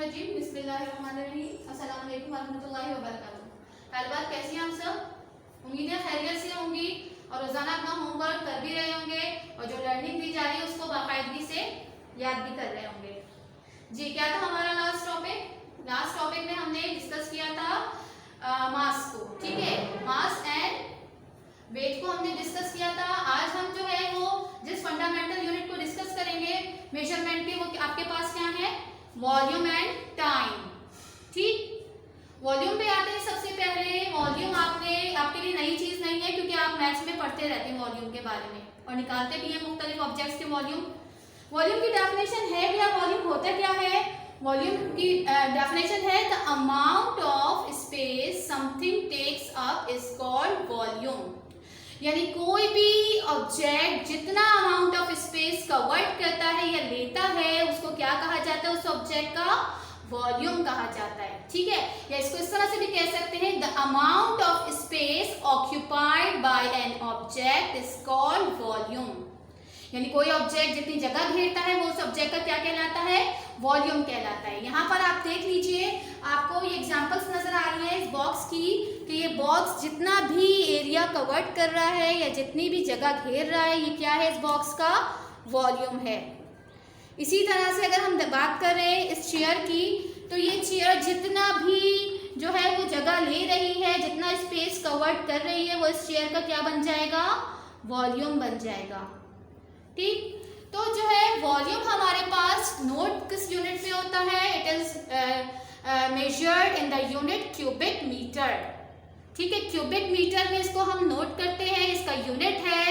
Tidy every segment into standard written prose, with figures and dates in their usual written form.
शैतानिर्रजीम बिस्मिल्लाहिर्रहमानिर्रहीम अस्सलाम वालेकुम वरहमतुल्लाहि वबरकातुहू। तालिबात कैसी हैं आप सब? उम्मीद है खैरियत से होंगी और रोजाना अपना होमवर्क कर भी रहे होंगे और जो लर्निंग दी जा रही है उसको बाकायदगी से याद भी कर रहे होंगे। जी, क्या था हमारा लास्ट टॉपिक? लास्ट टॉपिक में हमने डिस्कस किया था मास को, ठीक है, मास एंड वेट को हमने डिस्कस किया था। आज हम जो है वो जिस फंडामेंटल यूनिट को डिस्कस करेंगे मेजरमेंट के, वो आपके पास क्या है? Volume and time. ठीक, वॉल्यूम पे आते हैं। सबसे पहले वॉल्यूम आपके लिए नई चीज नहीं है, क्योंकि आप मैथ्स में पढ़ते रहते हैं वॉल्यूम के बारे में और निकालते भी हैं मुख्तलिफ ऑब्जेक्ट्स के वॉल्यूम। वॉल्यूम की डेफिनेशन है क्या? वॉल्यूम होता क्या है? वॉल्यूम की डेफिनेशन है the amount of space something takes up is called volume. यानी कोई भी ऑब्जेक्ट जितना अमाउंट ऑफ स्पेस कवर करता है या लेता है उसको क्या कहा जाता है? उस ऑब्जेक्ट का वॉल्यूम कहा जाता है। ठीक है, या इसको इस तरह से भी कह सकते हैं the amount of space occupied by an object is called volume. यानी कोई ऑब्जेक्ट जितनी जगह घेरता है वो उस ऑब्जेक्ट का क्या कहलाता है? वॉल्यूम कहलाता है। यहाँ पर आप देख लीजिए, आपको ये एग्जांपल्स नजर आ रही है इस बॉक्स की कि ये बॉक्स जितना भी एरिया कवर कर रहा है या जितनी भी जगह घेर रहा है, ये क्या है? इस बॉक्स का वॉल्यूम है। इसी तरह से अगर हम बात करें इस चेयर की, तो ये चेयर जितना भी जो है वो जगह ले रही है, जितना स्पेस कवर कर रही है, वो इस चेयर का क्या बन जाएगा? वॉल्यूम बन जाएगा। ठीक, तो जो है वॉल्यूम हमारे पास नोट किस यूनिट में होता है? It is measured in the unit cubic metre. ठीक है, क्यूबिक मीटर में इसको हम नोट करते हैं, इसका यूनिट है।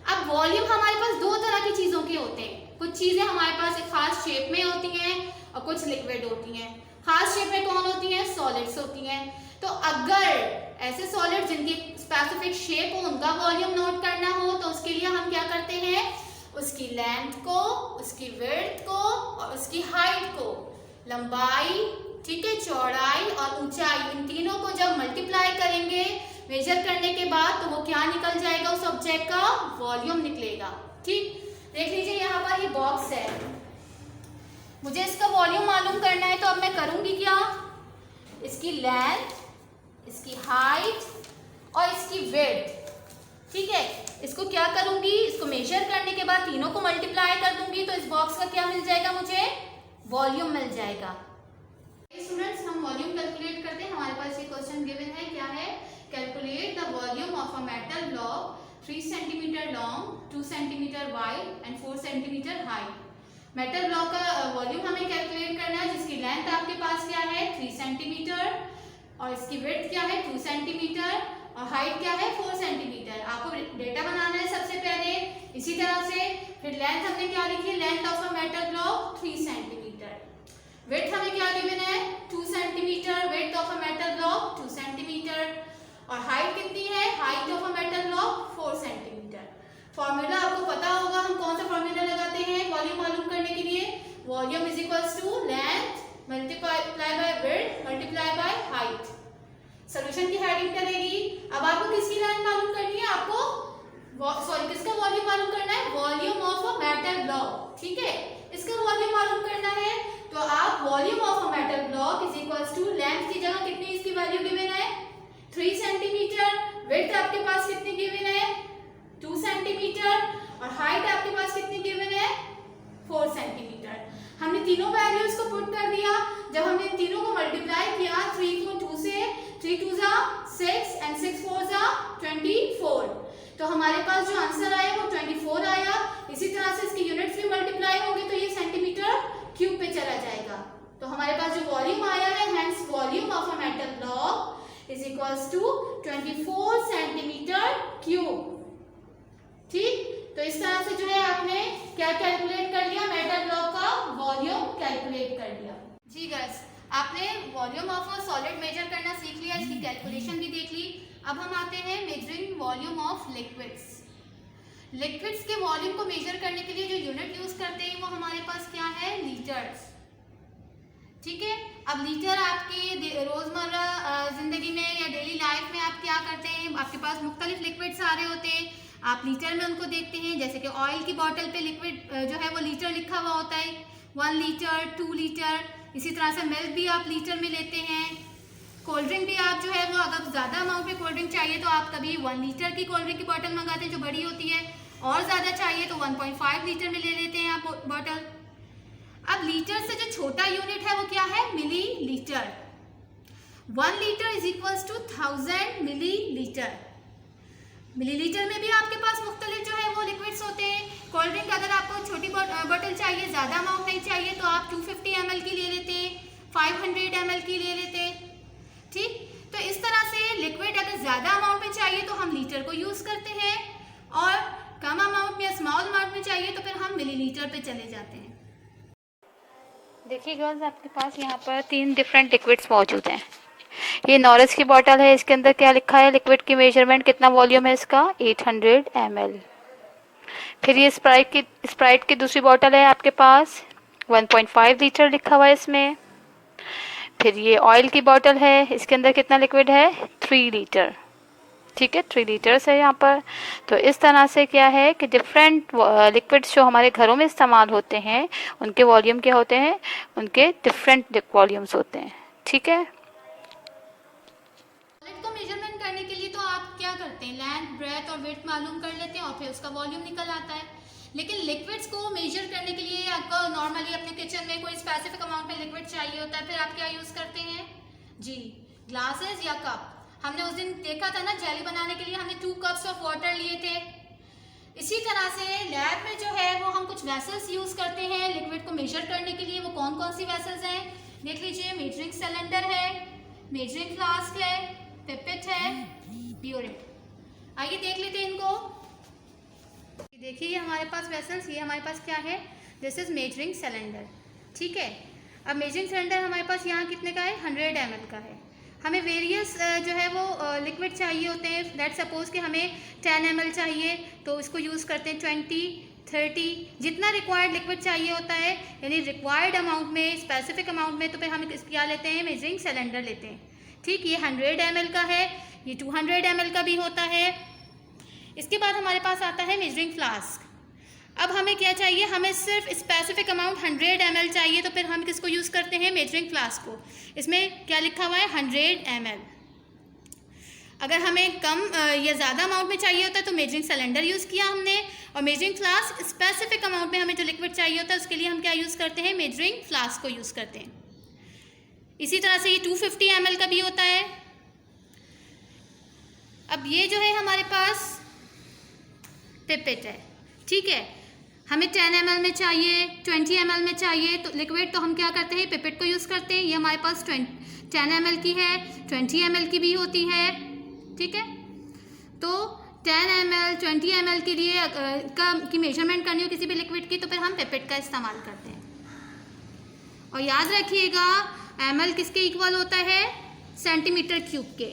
अब वॉल्यूम हमारे पास दो तरह की चीजों के होते हैं। कुछ चीजें हमारे पास एक खास शेप में होती हैं और कुछ लिक्विड होती हैं। खास शेप में कौन होती हैं? सॉलिड्स होती हैं। तो अगर ऐसे सॉलिड जिनकी स्पेसिफिक शेप हो उनका वॉल्यूम नोट करना हो तो उसके लिए हम क्या करते हैं? उसकी लेंथ को, उसकी विड्थ को और उसकी हाइट को, लंबाई, ठीक है, चौड़ाई और ऊंचाई, इन तीनों को जब मल्टीप्लाई करेंगे मेजर करने के बाद, तो वो क्या निकल जाएगा? उस ऑब्जेक्ट का वॉल्यूम निकलेगा। ठीक, देख लीजिए यहाँ पर ये बॉक्स है, मुझे इसका वॉल्यूम मालूम करना है, तो अब मैं करूंगी क्या? इसकी लेंथ, इसकी हाइट और इसकी विड्थ, ठीक है, इसको क्या करूंगी? इसको मेजर करने के बाद तीनों को मल्टीप्लाई कर दूंगी, तो इस बॉक्स का क्या मिल जाएगा? मुझे वॉल्यूम मिल जाएगा। स्टूडेंट्स, हम वॉल्यूम कैलकुलेट करते हैं। हमारे पास ये क्वेश्चन गिवन है, क्या है? Calculate the volume of a metal block 3 centimetre long, 2 centimetre wide and 4 centimetre height. Metal block का वॉल्यूम हमें कैलकुलेट करना है, जिसकी लेंथ आपके पास क्या है? 3 सेंटीमीटर और इसकी विड्थ क्या है? 2 सेंटीमीटर और हाइट क्या है? 4 सेंटीमीटर। आपको डेटा बनाना है सबसे पहले। इसी तरह से फिर लेंथ हमने क्या लिखी? Length of a metal block 3 centimetre. Width हमें क्या गिवन है? 2 centimetre. Width of a metal block 2 centimetre और हाइट कितनी है? Height of a metal block 4 centimetre. Formula आपको पता होगा, हम कौन सा फॉर्मूला लगाते हैं वॉल्यूम मालूम करने के लिए? Volume is equals to length multiply by width multiply by height. Solution की हेडिंग करेगी। अब आपको किसकी लेंथ मालूम करनी है? किसका वॉल्यूम मालूम करना है? Volume of a metal block. ठीक है, इसका वॉल्यूम मालूम करना है, तो आप volume of a metal block is equals to length की जगह कितनी इसकी वैल्यू गिवन है? 3 सेंटीमीटर। विड्थ आपके पास कितनी गिवन है? 2 सेंटीमीटर और हाइट आपके पास कितनी गिवन है? 4 सेंटीमीटर। हमने तीनों वैल्यूज को पुट कर दिया। जब हमने तीनों को मल्टीप्लाई किया, 3 को 2 से, 3 2 जा 6 एंड 6 4 जा 24, तो हमारे पास जो आंसर आया वो 24 आया। इसी तरह से इसकी यूनिट्स भी मल्टीप्लाई होंगे तो ये सेंटीमीटर क्यूब पे चला जाएगा। तो हमारे पास जो वॉल्यूम आया है, hence volume of a metal block is equals to 24 centimetre cube. ठीक, तो इस तरह से जो है आपने क्या कैलकुलेट कर लिया? मेटल ब्लॉक का वॉल्यूम कैलकुलेट कर लिया। जी गाइस, आपने volume of a solid measure करना सीख लिया, इसकी कैलकुलेशन भी देख ली। अब हम आते हैं measuring volume of liquids. Liquids के वॉल्यूम को मेजर करने के लिए जो यूनिट यूज करते हैं वो हमारे पास क्या है? लीटर्स। ठीक है, अब लीटर आपके रोजमर्रा जिंदगी में या डेली लाइफ में आप क्या करते हैं? आपके पास मुख्तलिफ लिक्विड्स आ रहे होते हैं, आप लीटर में उनको देखते हैं। जैसे कि ऑयल की बॉटल पे लिक्विड जो है वो लीटर लिखा हुआ होता है, 1 लीटर, 2 लीटर, इसी तरह से मिल्क भी आप लीटर में लेते हैं। कोल्ड ड्रिंक भी आप जो है वो अगर ज़्यादा अमाउंट में कोल्ड ड्रिंक चाहिए तो आप कभी 1 लीटर की कोल्ड ड्रिंक की बॉटल मंगाते हैं जो बड़ी होती है, और ज़्यादा चाहिए तो 1.5 लीटर में ले लेते हैं आप बॉटल। अब लीटर से जो छोटा यूनिट है वो क्या है, millilitre. 1 litre is equals to 1000 millilitre. Millilitre में भी आपके पास मुख्तलिफ जो है वो लिक्विड्स होते हैं। कोल्ड ड्रिंक अगर आपको छोटी बॉटल चाहिए, ज़्यादा अमाउंट नहीं चाहिए, तो आप 250 ml की ले लेते हैं, 500 ml की ले लेते हैं। ठीक, तो इस तरह से लिक्विड अगर ज़्यादा अमाउंट में चाहिए तो हम लीटर को यूज़ करते हैं, और कम अमाउंट में या स्मॉल अमाउंट में चाहिए तो फिर हम मिलीलीटर पे चले जाते हैं। देखिए गर्ल्स, आपके पास यहाँ पर 3 डिफरेंट लिक्विड्स मौजूद हैं। ये नॉरिस की बोतल है, इसके अंदर क्या लिखा है, लिक्विड की मेजरमेंट, कितना वॉल्यूम है इसका, 800 ml। फिर ये स्प्राइट की दूसरी बोतल है आपके पास, 1.5 लीटर लिखा हुआ है इसमें। फिर ये ऑयल की बोतल है, इसके अंदर कितना लिक्विड है, 3 लीटर। ठीक है, 3 लीटर्स है यहाँ पर। तो इस तरह से क्या है कि डिफरेंट लिक्विड्स जो हमारे घरों में इस्तेमाल होते हैं उनके वॉल्यूम क्या होते हैं, उनके डिफरेंट वॉल्यूम्स होते हैं। ठीक है, सॉलिड को मेजरमेंट करने के लिए तो आप क्या करते हैं, लेंथ, ब्रेथ और विड्थ मालूम कर लेते हैं और फिर उसका वॉल्यूम निकल आता है। लेकिन लिक्विड्स को मेजर करने के लिए आपको नॉर्मली अपने किचन में कोई स्पेसिफिक अमाउंट में लिक्विड चाहिए होता है, फिर आप क्या यूज़ करते हैं जी, ग्लासेस या कप। हमने उस दिन देखा था ना, जेली बनाने के लिए हमने 2 कप्स ऑफ वाटर लिए थे। इसी तरह से लैब में जो है वो हम कुछ वेसल्स यूज़ करते हैं लिक्विड को मेजर करने के लिए। वो कौन कौन सी वेसल्स हैं देख लीजिए, मेजरिंग सिलेंडर है, मेजरिंग फ्लास्क है, पिपेट है, ब्यूरेट। आइए देख लेते हैं इनको। देखिए ये हमारे पास वेसल्स, ये हमारे पास क्या है, दिस इज मेजरिंग सिलेंडर। ठीक है, अब मेजरिंग सिलेंडर हमारे पास यहाँ कितने का है, 100 ml का है। हमें वेरियस जो है वो लिक्विड चाहिए होते हैं। लेट्स सपोज कि हमें 10 ml चाहिए तो इसको यूज़ करते हैं 20, 30, जितना रिक्वायर्ड लिक्विड चाहिए होता है, यानी रिक्वायर्ड अमाउंट में, स्पेसिफिक अमाउंट में, तो फिर हम क्या लेते हैं, मेजरिंग सिलेंडर लेते हैं। ठीक, ये 100 ml का है, ये 200 ml का भी होता है। इसके बाद हमारे पास आता है मेजरिंग फ्लास्क। अब हमें क्या चाहिए, हमें सिर्फ स्पेसिफिक अमाउंट 100 ml चाहिए, तो फिर हम किसको यूज़ करते हैं, मेजरिंग फ्लास्क को। इसमें क्या लिखा हुआ है, 100 ml। अगर हमें कम या ज़्यादा अमाउंट में चाहिए होता है तो मेजरिंग सिलेंडर यूज़ किया हमने, और मेजरिंग फ्लास्क स्पेसिफिक अमाउंट में हमें जो लिक्विड चाहिए होता है उसके लिए हम क्या यूज़ करते हैं, मेजरिंग फ्लास्क को यूज़ करते हैं। इसी तरह से ये 250 ml का भी होता है। अब ये जो है हमारे पास पिपेट है। ठीक है, हमें 10 ml में चाहिए, 20 ml में चाहिए तो लिक्विड, तो हम क्या करते हैं, पिपेट को यूज़ करते हैं। ये हमारे पास 10 ml की है, 20 ml की भी होती है। ठीक है, तो 10 ml 20 ml के लिए की मेजरमेंट करनी हो किसी भी लिक्विड की तो फिर हम पिपेट का इस्तेमाल करते हैं। और याद रखिएगा ml किसके इक्वल होता है, सेंटीमीटर क्यूब के।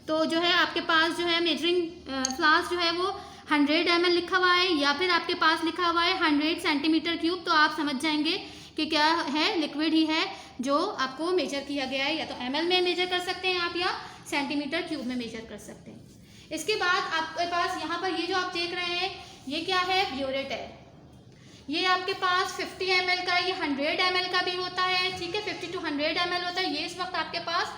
तो जो है आपके पास जो है मेजरिंग फ्लास्क जो है वो 100 ml लिखा हुआ है, या फिर आपके पास लिखा हुआ है 100 सेंटीमीटर क्यूब, तो आप समझ जाएंगे कि क्या है, लिक्विड ही है जो आपको मेजर किया गया है। या तो ml में मेजर कर सकते हैं आप, या सेंटीमीटर क्यूब में मेजर कर सकते हैं। इसके बाद आपके पास यहाँ पर ये जो आप देख रहे हैं ये क्या है, ब्यूरेट है। ये आपके पास 50 ml का, ये 100 ml का भी होता है। ठीक है, 50 to 100 ml होता है। ये इस वक्त आपके पास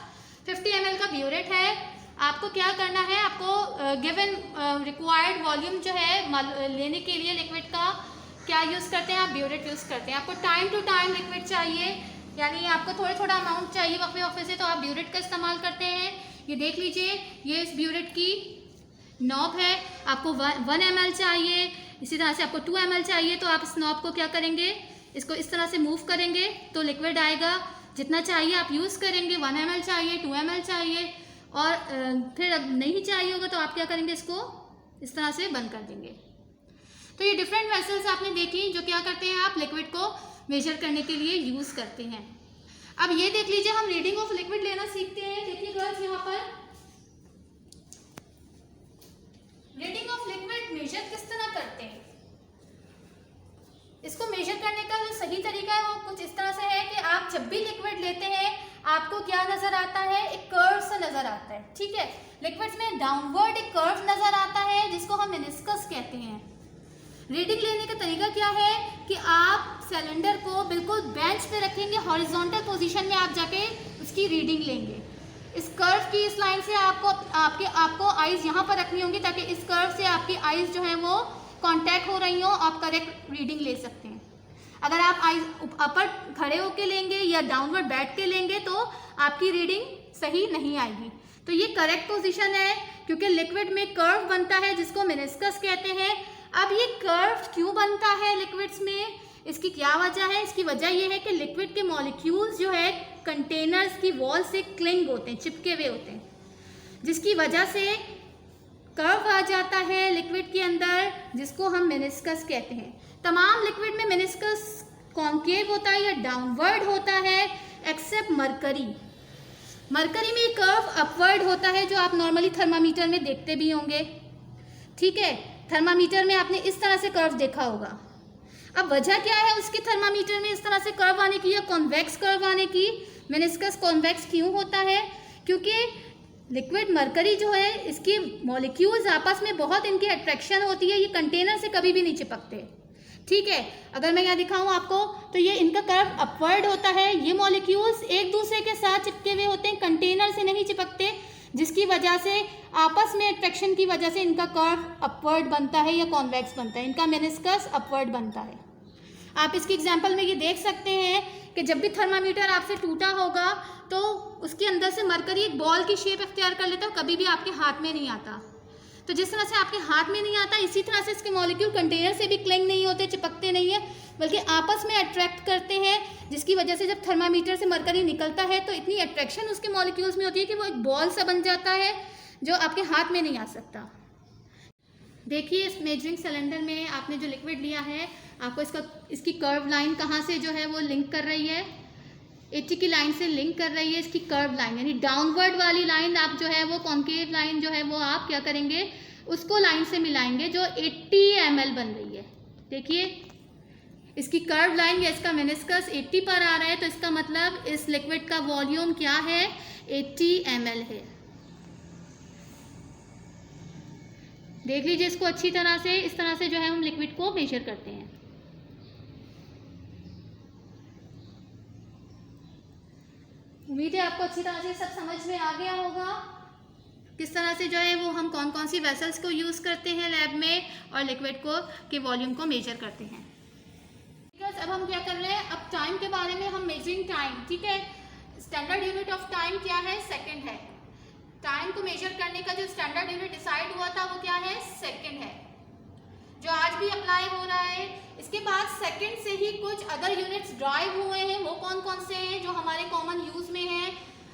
50 ml का ब्यूरेट है। आपको क्या करना है, आपको गिवन रिक्वायर्ड वॉल्यूम जो है लेने के लिए लिक्विड का क्या यूज़ करते हैं, आप ब्यूरेट यूज़ करते हैं। आपको टाइम टू टाइम लिक्विड चाहिए, यानी आपको थोड़ा थोड़ा अमाउंट चाहिए वक्फे वक्फे से, तो आप ब्यूरेट का इस्तेमाल करते हैं। ये देख लीजिए, ये इस ब्यूरेट की नॉब है। आपको 1 ml चाहिए, इसी तरह से आपको 2 ml चाहिए, तो आप इस नॉब को क्या करेंगे, इसको इस तरह से मूव करेंगे तो लिक्विड आएगा। जितना चाहिए आप यूज़ करेंगे, 1 ml चाहिए, 2 ml चाहिए, और फिर अब नहीं चाहिए होगा तो आप क्या करेंगे, इसको इस तरह से बंद कर देंगे। तो ये डिफरेंट वेसल्स आपने देखी जो क्या करते हैं, आप लिक्विड को मेजर करने के लिए यूज़ करते हैं। अब ये देख लीजिए, हम रीडिंग ऑफ लिक्विड लेना सीखते हैं। देखिए गर्ल्स, यहाँ पर रीडिंग ऑफ लिक्विड मेजर किस तरह करते हैं। इसको मेजर करने का जो सही तरीका है वो कुछ इस तरह से है कि आप जब भी लिक्विड लेते हैं आपको क्या नजर आता है, एक कर्व सा नजर आता है। ठीक है, लिक्विड्स में डाउनवर्ड एक कर्व नजर आता है जिसको हम मेनिस्कस कहते हैं। रीडिंग लेने का तरीका क्या है कि आप सिलेंडर को बिल्कुल बेंच पे रखेंगे, हॉरिजॉन्टल पोजीशन में आप जाके उसकी रीडिंग लेंगे। इस कर्व की इस लाइन से आपको आइज़ यहाँ पर रखनी होंगी ताकि इस कर्व से आपकी आइज़ जो है वो कांटेक्ट हो रही हो, आप करेक्ट रीडिंग ले सकते हैं। अगर आप आइज़ अपर खड़े होके लेंगे या डाउनवर्ड बैठ के लेंगे तो आपकी रीडिंग सही नहीं आएगी। तो ये करेक्ट पोजीशन है क्योंकि लिक्विड में कर्व बनता है जिसको मेनिस्कस कहते हैं। अब ये कर्व क्यों बनता है लिक्विड्स में, इसकी क्या वजह है? इसकी वजह ये है कि लिक्विड के मॉलिक्यूल्स जो है कंटेनर्स की वॉल से क्लिंग होते हैं, चिपके हुए होते हैं, जिसकी वजह से कर्व आ जाता है लिक्विड के अंदर, जिसको हम मेनिस्कस कहते हैं। तमाम लिक्विड में मेनिस्कस कॉन्केव होता है या डाउनवर्ड होता है एक्सेप्ट मरकरी। मरकरी में कर्व अपवर्ड होता है जो आप नॉर्मली थर्मामीटर में देखते भी होंगे, ठीक है। थर्मामीटर में आपने इस तरह से कर्व देखा होगा। अब वजह क्या है उसके थर्मामीटर में इस तरह से कर्व आने की या कॉन्वेक्स कर्व आने की? मेनिस्कस कॉन्वेक्स क्यों होता है? क्योंकि लिक्विड मरकरी जो है इसके मॉलिक्यूल्स आपस में बहुत इनकी अट्रैक्शन होती है, ये कंटेनर से कभी भी नहीं चिपकते, ठीक है। अगर मैं यहाँ दिखाऊं आपको तो ये इनका कर्व अपवर्ड होता है, ये मॉलिक्यूल्स एक दूसरे के साथ चिपके हुए होते हैं, कंटेनर से नहीं चिपकते, जिसकी वजह से आपस में अट्रैक्शन की वजह से इनका कर्व अपवर्ड बनता है या कॉन्वेक्स बनता है, इनका मेनिस्कस अपवर्ड बनता है। आप इसकी एग्जांपल में ये देख सकते हैं कि जब भी थर्मामीटर आपसे टूटा होगा तो उसके अंदर से मरकरी एक बॉल की शेप इख्तियार कर लेता है, कभी भी आपके हाथ में नहीं आता। तो जिस तरह से आपके हाथ में नहीं आता, इसी तरह से इसके मॉलिक्यूल कंटेनर से भी क्लिंग नहीं होते, चिपकते नहीं है, बल्कि आपस में अट्रैक्ट करते हैं, जिसकी वजह से जब थर्मामीटर से मरकरी निकलता है तो इतनी अट्रैक्शन उसके मॉलिक्यूल्स में होती है कि वो एक बॉल सा बन जाता है जो आपके हाथ में नहीं आ सकता। देखिए इस मेजरिंग सिलेंडर में आपने जो लिक्विड लिया है, आपको इसकी कर्व लाइन कहाँ से जो है वो लिंक कर रही है, 80 की लाइन से लिंक कर रही है इसकी कर्व लाइन, यानी डाउनवर्ड वाली लाइन आप जो है वो कॉन्केव लाइन जो है वो आप क्या करेंगे, उसको लाइन से मिलाएंगे जो 80 ml बन रही है। देखिए इसकी कर्व लाइन या इसका मेनिस्कस 80 पर आ रहा है, तो इसका मतलब इस लिक्विड का वॉल्यूम क्या है, 80 ml है। देख लीजिए इसको अच्छी तरह से, इस तरह से जो है हम लिक्विड को मेजर करते हैं। उम्मीद है आपको अच्छी तरह से सब समझ में आ गया होगा किस तरह से जो है वो हम कौन कौन सी वेसल्स को यूज़ करते हैं लैब में और लिक्विड को के वॉल्यूम को मेजर करते हैं। अब हम क्या कर रहे हैं, अब टाइम के बारे में हम मेजरिंग टाइम, ठीक है। स्टैंडर्ड यूनिट ऑफ टाइम क्या है, सेकंड है। टाइम को मेजर करने का जो स्टैंडर्ड यूनिट डिसाइड हुआ था वो क्या है, सेकंड है, जो आज भी अप्लाई हो रहा है। इसके बाद सेकंड से ही कुछ अदर यूनिट्स ड्राइव हुए हैं, वो कौन कौन से हैं जो हमारे कॉमन यूज में हैं,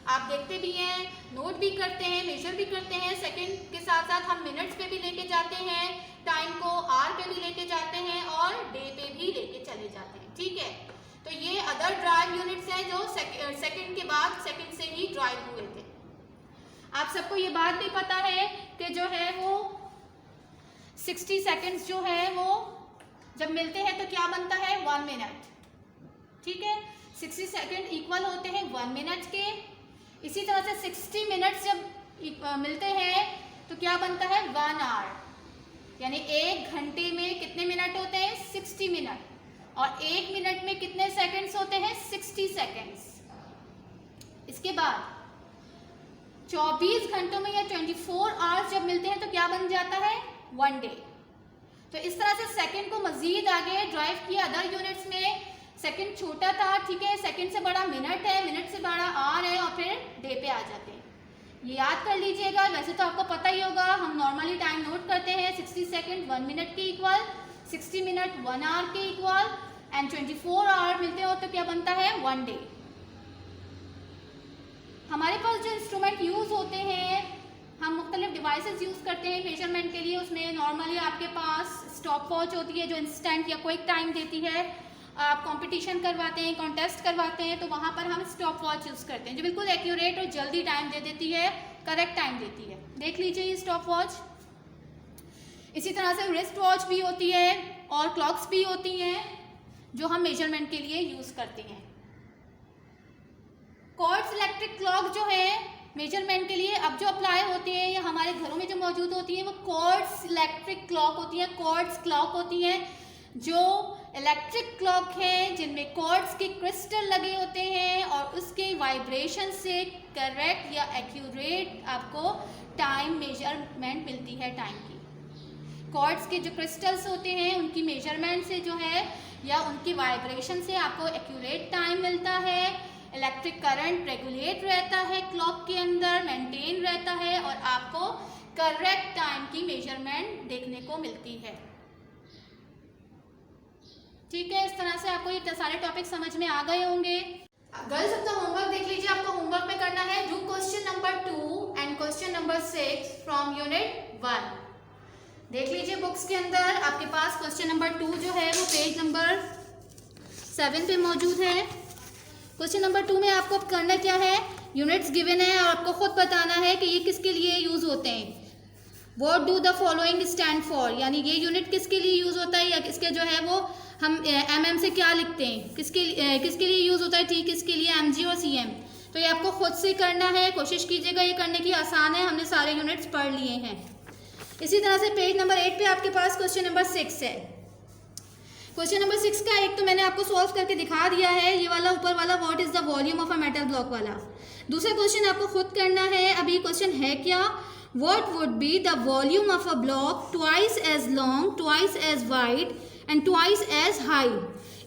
आप देखते भी हैं, नोट भी करते हैं, मेजर भी करते हैं। सेकंड के साथ साथ हम मिनट्स पे भी लेके जाते हैं, टाइम को आवर पे भी लेके जाते हैं और डे पे भी लेके चले जाते हैं, ठीक है। तो ये अदर ड्राइव यूनिट्स हैं जो सेकंड के बाद सेकंड से ही ड्राइव हुए थे। आप सबको ये बात भी पता है कि जो है वो 60 सेकंड्स जो है वो जब मिलते हैं तो क्या बनता है, 1 मिनट, ठीक है। 60 सेकंड इक्वल होते हैं 1 मिनट के। इसी तरह से 60 मिनट्स जब मिलते हैं तो क्या बनता है, 1 आवर, यानी 1 घंटे में कितने मिनट होते हैं, 60 मिनट, और 1 मिनट में कितने सेकंड्स होते हैं, 60 सेकंड्स। इसके बाद 24 घंटों में या 24 आवर्स जब मिलते हैं तो क्या बन जाता है, 1 डे। तो इस तरह से सेकंड को मजीद आगे ड्राइव किया अदर यूनिट्स में। सेकंड छोटा था, ठीक है, सेकंड से बड़ा मिनट है, मिनट से बड़ा आवर है, और फिर डे पे आ जाते हैं। ये याद कर लीजिएगा, वैसे तो आपको पता ही होगा, हम नॉर्मली टाइम नोट करते हैं 60 सेकंड 1 मिनट के इक्वल, 60 मिनट 1 आवर के इक्वल, एंड 24 आवर मिलते हो तो क्या बनता है, 1 डे। हमारे पास जो इंस्ट्रूमेंट यूज़ होते हैं, हम मुख्तलिफ डिवाइसेस यूज़ करते हैं मेजरमेंट के लिए। उसमें नॉर्मली आपके पास स्टॉप वॉच होती है जो इंस्टेंट या क्विक टाइम देती है। आप कंपटीशन करवाते हैं, कॉन्टेस्ट करवाते हैं, तो वहाँ पर हम स्टॉप वॉच यूज़ करते हैं जो बिल्कुल एक्यूरेट और जल्दी टाइम दे देती है, करेक्ट टाइम देती है। देख लीजिए ये स्टॉप वॉच। इसी तरह से रिस्ट वॉच भी होती है और क्लॉक्स भी होती हैं जो हम मेजरमेंट के लिए यूज़ करते हैं। क्वार्ट्ज इलेक्ट्रिक क्लॉक जो है मेजरमेंट के लिए अब जो अप्लाई होती हैं या हमारे घरों में जो मौजूद होती हैं वो क्वार्ट्ज इलेक्ट्रिक क्लॉक होती हैं, क्वार्ट्ज क्लॉक होती हैं जो इलेक्ट्रिक क्लॉक हैं जिनमें क्वार्ट्ज के क्रिस्टल लगे होते हैं और उसके वाइब्रेशन से करेक्ट या एक्यूरेट आपको टाइम मेजरमेंट मिलती है टाइम की। क्वार्ट्ज के जो क्रिस्टल्स होते हैं उनकी मेजरमेंट से जो है या उनकी वाइब्रेशन से आपको एक्यूरेट टाइम मिलता है, इलेक्ट्रिक करंट रेगुलेट रहता है क्लॉक के अंदर, मेंटेन रहता है और आपको करेक्ट टाइम की मेजरमेंट देखने को मिलती है। ठीक है, इस तरह से आपको ये सारे टॉपिक समझ में आ गए होंगे। गर्ल्स अपना होमवर्क देख लीजिए, आपको होमवर्क में करना है do question number 2 and question number 6 from unit 1। देख लीजिए बुक्स के अंदर आपके पास क्वेश्चन नंबर 2 जो है वो पेज नंबर 7 पे मौजूद है। क्वेश्चन नंबर 2 में आपको करना क्या है, यूनिट्स गिवन है और आपको खुद बताना है कि ये किसके लिए यूज़ होते हैं। What do the following stand for, यानी ये यूनिट किसके लिए यूज़ होता है या किसके जो है वो हम mm से क्या लिखते हैं, किसके लिए यूज़ होता है, ठीक किसके लिए, mg और cm। तो ये आपको खुद से करना है, कोशिश कीजिएगा ये करने की, आसान है, हमने सारे यूनिट्स पढ़ लिए हैं। इसी तरह से पेज नंबर 8 पे आपके पास क्वेश्चन नंबर 6 है। क्वेश्चन नंबर 6 का एक तो मैंने आपको सॉल्व करके दिखा दिया है, ये वाला ऊपर वाला what is the volume of a metal block वाला। दूसरा क्वेश्चन आपको खुद करना है, अभी क्वेश्चन है क्या, what would be the volume of a block twice as long, twice as wide and twice as high.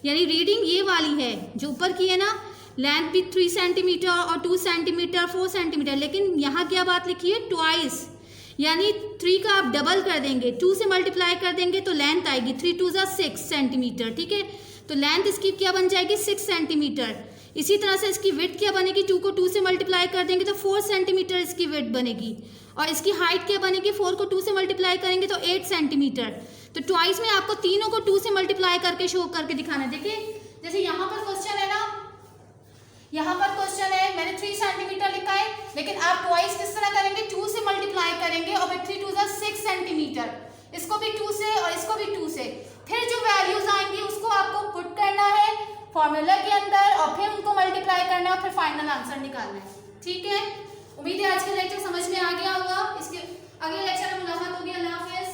यानी रीडिंग ये वाली है जो ऊपर की है ना, लेंथ भी 3 सेंटीमीटर और 2 सेंटीमीटर 4 सेंटीमीटर, लेकिन यहाँ क्या बात लिखी है, ट्वाइस, यानी 3 का आप डबल कर देंगे, 2 से मल्टीप्लाई कर देंगे तो लेंथ आएगी 3 2 जा 6 सेंटीमीटर। ठीक है, तो लेंथ इसकी क्या बन जाएगी 6 सेंटीमीटर। इसी तरह से इसकी विड्थ क्या बनेगी, 2 को 2 से मल्टीप्लाई कर देंगे तो 4 सेंटीमीटर इसकी विड्थ बनेगी और इसकी हाइट क्या बनेगी, 4 को 2 से मल्टीप्लाई करेंगे तो 8 सेंटीमीटर। तो ट्वाइस में आपको तीनों को 2 से मल्टीप्लाई करके शो करके दिखाना है। देखिए जैसे यहाँ पर क्वेश्चन है ना, यहाँ पर क्वेश्चन है मैंने 3 सेंटीमीटर लिखा है, लेकिन आप ट्वाइस किस तरह करेंगे, 2 से मल्टीप्लाई करेंगे और फिर 3 2 जा 6 सेंटीमीटर, इसको भी 2 से और इसको भी 2 से, फिर जो वैल्यूज आएंगी उसको आपको पुट करना है फॉर्मूला के अंदर और फिर उनको मल्टीप्लाई करना है और फिर फाइनल आंसर निकालना है। ठीक है, उम्मीद है आज का लेक्चर समझ में आ गया होगा। इसके अगले लेक्चर में मुलाकात होगी। अल्लाह हाफिज़।